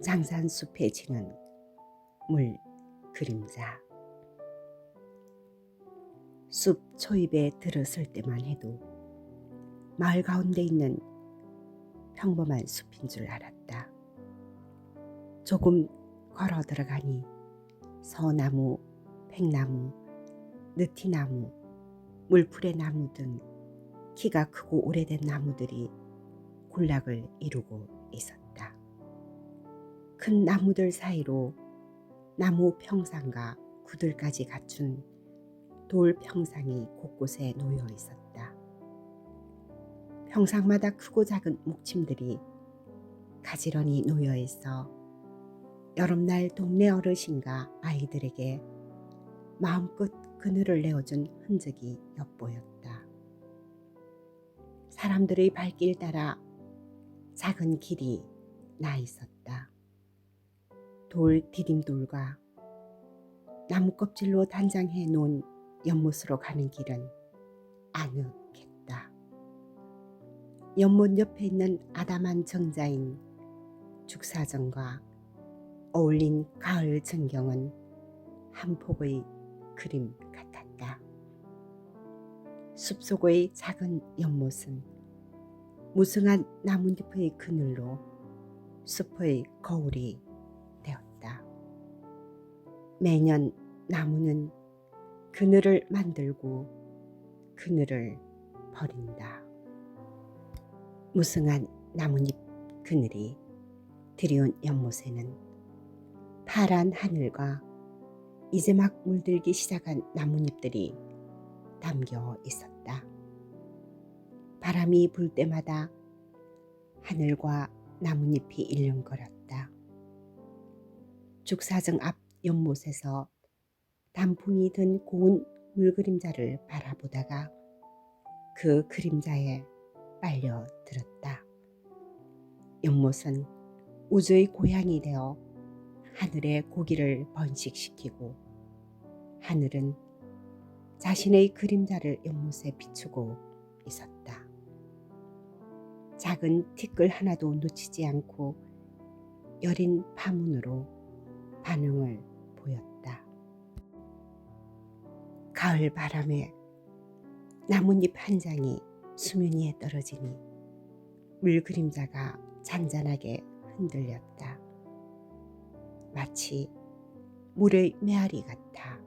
장산숲에 지는 물 그림자. 숲 초입에 들었을 때만 해도 마을 가운데 있는 평범한 숲인 줄 알았다. 조금 걸어 들어가니 서나무, 백나무, 느티나무, 물풀의 나무 등 키가 크고 오래된 나무들이 군락을 이루고 있었다. 큰 나무들 사이로 나무 평상과 구들까지 갖춘 돌 평상이 곳곳에 놓여 있었다. 평상마다 크고 작은 묵침들이 가지런히 놓여 있어 여름날 동네 어르신과 아이들에게 마음껏 그늘을 내어준 흔적이 엿보였다. 사람들의 발길 따라 작은 길이 나 있었다. 돌 디딤돌과 나무 껍질로 단장해 놓은 연못으로 가는 길은 아늑했다. 연못 옆에 있는 아담한 정자인 죽사정과 어울린 가을 전경은 한 폭의 그림 같았다. 숲속의 작은 연못은 무성한 나뭇잎의 그늘로 숲의 거울이 되었다. 매년 나무는 그늘을 만들고 그늘을 버린다. 무성한 나뭇잎 그늘이 들여온 연못에는 파란 하늘과 이제 막 물들기 시작한 나뭇잎들이 담겨 있었다. 바람이 불 때마다 하늘과 나뭇잎이 일렁거렸다. 죽사정 앞 연못에서 단풍이 든 고운 물그림자를 바라보다가 그 그림자에 빨려들었다. 연못은 우주의 고향이 되어 하늘의 고기를 번식시키고 하늘은 자신의 그림자를 연못에 비추고 있었다. 작은 티끌 하나도 놓치지 않고 여린 파문으로 반응을 보였다. 가을 바람에 나뭇잎 한 장이 수면 위에 떨어지니 물 그림자가 잔잔하게 흔들렸다. 마치 물의 메아리 같아.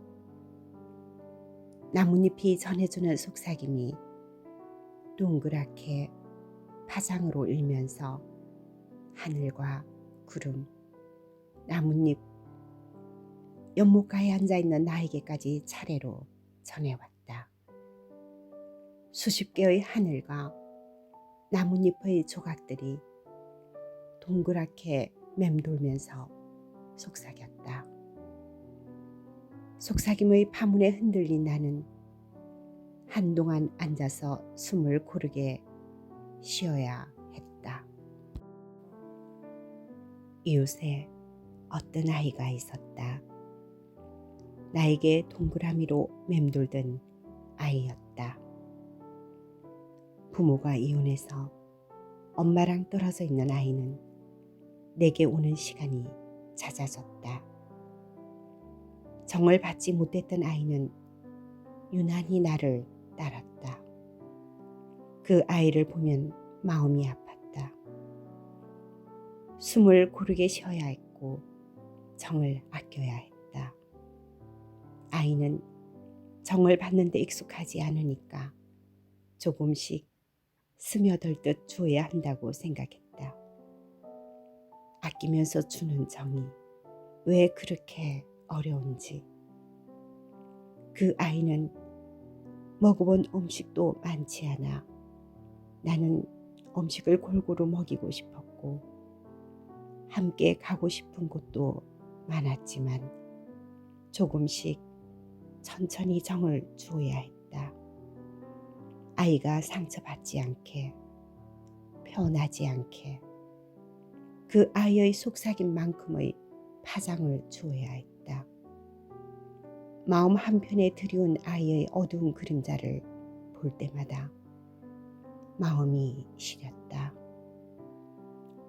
나뭇잎이 전해주는 속삭임이 동그랗게 파장으로 일면서 하늘과 구름, 나뭇잎, 연못가에 앉아있는 나에게까지 차례로 전해왔다. 수십 개의 하늘과 나뭇잎의 조각들이 동그랗게 맴돌면서 속삭였다. 속삭임의 파문에 흔들린 나는 한동안 앉아서 숨을 고르게 쉬어야 했다. 이웃에 어떤 아이가 있었다. 나에게 동그라미로 맴돌던 아이였다. 부모가 이혼해서 엄마랑 떨어져 있는 아이는 내게 오는 시간이 잦아졌다. 정을 받지 못했던 아이는 유난히 나를 따랐다. 그 아이를 보면 마음이 아팠다. 숨을 고르게 쉬어야 했고 정을 아껴야 했다. 아이는 정을 받는 데 익숙하지 않으니까 조금씩 스며들 듯 주어야 한다고 생각했다. 아끼면서 주는 정이 왜 그렇게 어려운지. 그 아이는 먹어본 음식도 많지 않아 나는 음식을 골고루 먹이고 싶었고 함께 가고 싶은 곳도 많았지만 조금씩 천천히 정을 주어야 했다. 아이가 상처받지 않게, 편하지 않게 그 아이의 속삭임만큼의 파장을 주어야 했다. 마음 한편에 들여온 아이의 어두운 그림자를 볼 때마다 마음이 시렸다.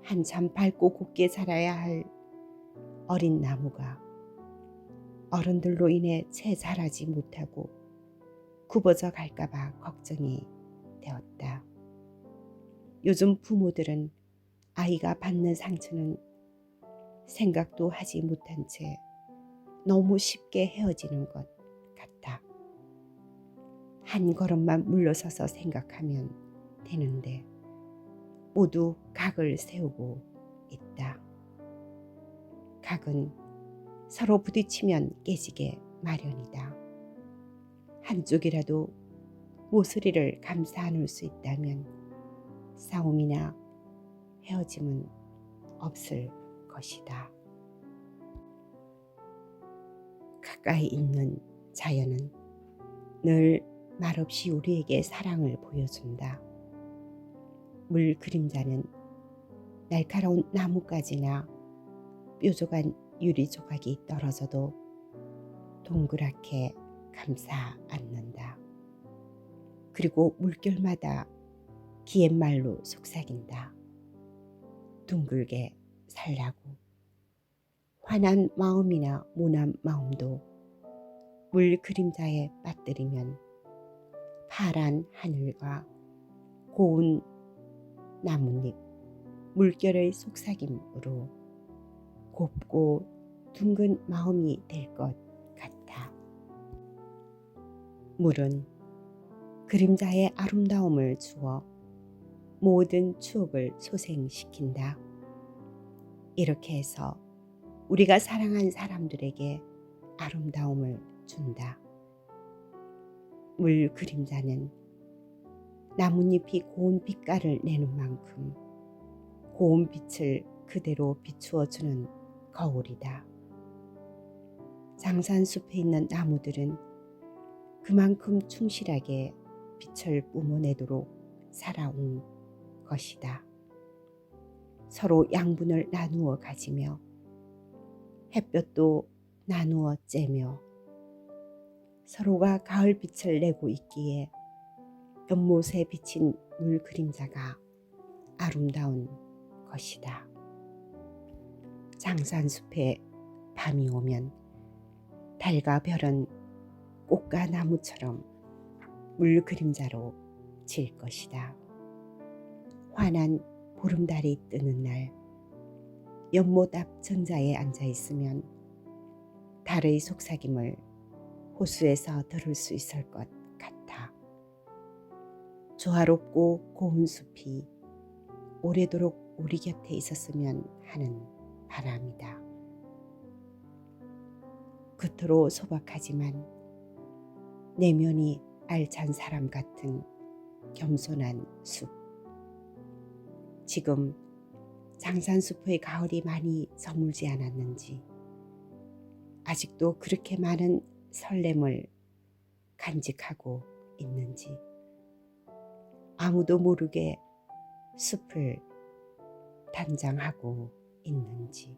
한참 밝고 곱게 자라야 할 어린 나무가 어른들로 인해 채 자라지 못하고 굽어져 갈까봐 걱정이 되었다. 요즘 부모들은 아이가 받는 상처는 생각도 하지 못한 채 너무 쉽게 헤어지는 것 같다. 한 걸음만 물러서서 생각하면 되는데 모두 각을 세우고 있다. 각은 서로 부딪히면 깨지게 마련이다. 한쪽이라도 모서리를 감싸 안을 수 있다면 싸움이나 헤어짐은 없을 것이다. 가까이 있는 자연은 늘 말없이 우리에게 사랑을 보여준다. 물 그림자는 날카로운 나뭇가지나 뾰족한 유리 조각이 떨어져도 동그랗게 감싸 안는다. 그리고 물결마다 기앳말로 속삭인다. 둥글게 살라고. 환한 마음이나 모난 마음도 물 그림자에 빠뜨리면 파란 하늘과 고운 나뭇잎, 물결의 속삭임으로 곱고 둥근 마음이 될 것 같아. 물은 그림자의 아름다움을 주어 모든 추억을 소생시킨다. 이렇게 해서 우리가 사랑한 사람들에게 아름다움을 준다. 물 그림자는 나뭇잎이 고운 빛깔을 내는 만큼 고운 빛을 그대로 비추어 주는 거울이다. 장산숲에 있는 나무들은 그만큼 충실하게 빛을 뿜어내도록 살아온 것이다. 서로 양분을 나누어 가지며 햇볕도 나누어 쬐며 서로가 가을빛을 내고 있기에 연못에 비친 물 그림자가 아름다운 것이다. 장산숲에 밤이 오면 달과 별은 꽃과 나무처럼 물 그림자로 질 것이다. 환한 보름달이 뜨는 날 연못 앞 정자에 앉아 있으면 달의 속삭임을 호수에서 들을 수 있을 것 같아. 조화롭고 고운 숲이 오래도록 우리 곁에 있었으면 하는 바람이다. 겉으로 소박하지만 내면이 알찬 사람 같은 겸손한 숲. 지금 장산숲의 가을이 많이 저물지 않았는지 아직도 그렇게 많은 설렘을 간직하고 있는지 아무도 모르게 숲을 단장하고 있는지